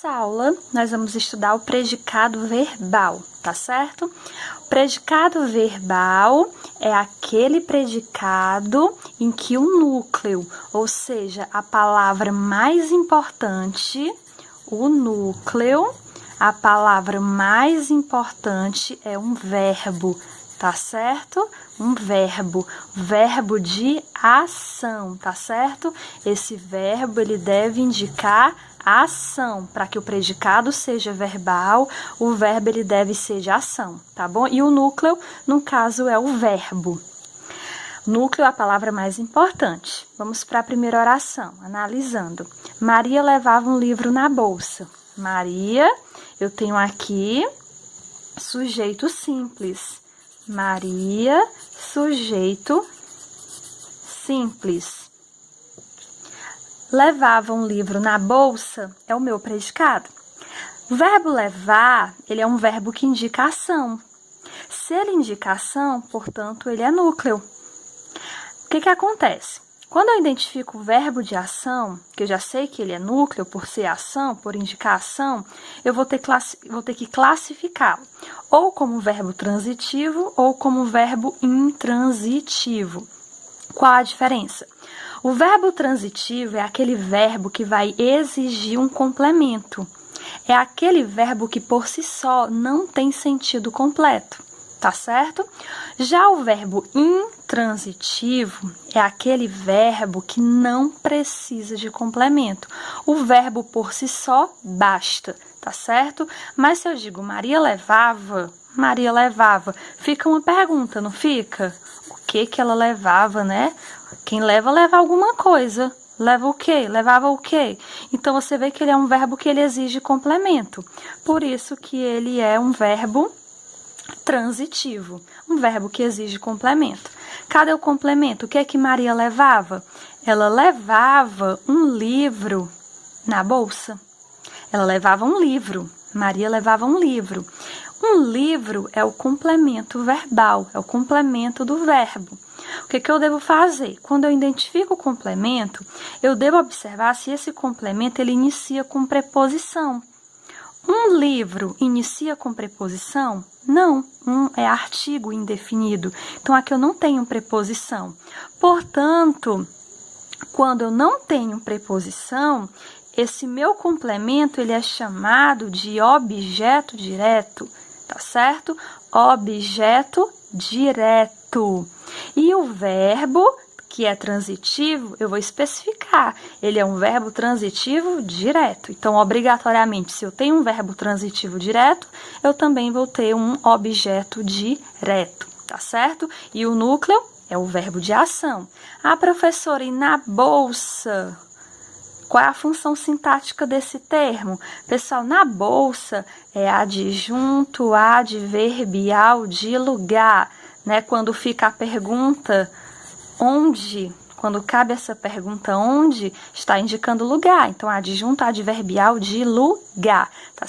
Nessa aula, nós vamos estudar o predicado verbal, tá certo? O predicado verbal é aquele predicado em que o núcleo, ou seja, a palavra mais importante, o núcleo, a palavra mais importante é um verbo, tá certo? Um verbo de ação, tá certo? Esse verbo, ele deve indicar ação. Para que o predicado seja verbal, o verbo, ele deve ser de ação, tá bom? E o núcleo, no caso, é o verbo. Núcleo é a palavra mais importante. Vamos para a primeira oração, analisando. Maria levava um livro na bolsa. Maria, eu tenho aqui sujeito simples. Maria, sujeito simples. Levava um livro na bolsa é o meu predicado. O verbo levar, ele é um verbo que indica ação. Se ele indica ação, portanto, ele é núcleo. O que acontece? Quando eu identifico o verbo de ação, que eu já sei que ele é núcleo por ser ação, por indicar ação, eu vou ter que classificá-lo ou como verbo transitivo ou como verbo intransitivo. Qual a diferença? O verbo transitivo é aquele verbo que vai exigir um complemento. É aquele verbo que por si só não tem sentido completo, tá certo? Já o verbo intransitivo é aquele verbo que não precisa de complemento. O verbo por si só basta, tá certo? Mas se eu digo Maria levava, fica uma pergunta, não fica? O que ela levava, né? Quem leva alguma coisa. Leva o quê? Levava o quê? Então, você vê que ele é um verbo que ele exige complemento. Por isso que ele é um verbo transitivo. Um verbo que exige complemento. Cadê o complemento? O que é que Maria levava? Ela levava um livro na bolsa. Ela levava um livro. Maria levava um livro. Um livro é o complemento verbal, é o complemento do verbo. O que eu devo fazer? Quando eu identifico o complemento, eu devo observar se esse complemento ele inicia com preposição. Um livro inicia com preposição? Não, é artigo indefinido. Então, aqui eu não tenho preposição. Portanto, quando eu não tenho preposição, esse meu complemento ele é chamado de objeto direto, tá certo? Objeto direto. E o verbo, que é transitivo, eu vou especificar. Ele é um verbo transitivo direto. Então, obrigatoriamente, se eu tenho um verbo transitivo direto, eu também vou ter um objeto direto, tá certo? E o núcleo é o verbo de ação. Ah, professora, e na bolsa? Qual é a função sintática desse termo? Pessoal, na bolsa é adjunto adverbial de lugar, né? Quando fica a pergunta onde, quando cabe essa pergunta onde, está indicando lugar. Então, adjunto adverbial de lugar, tá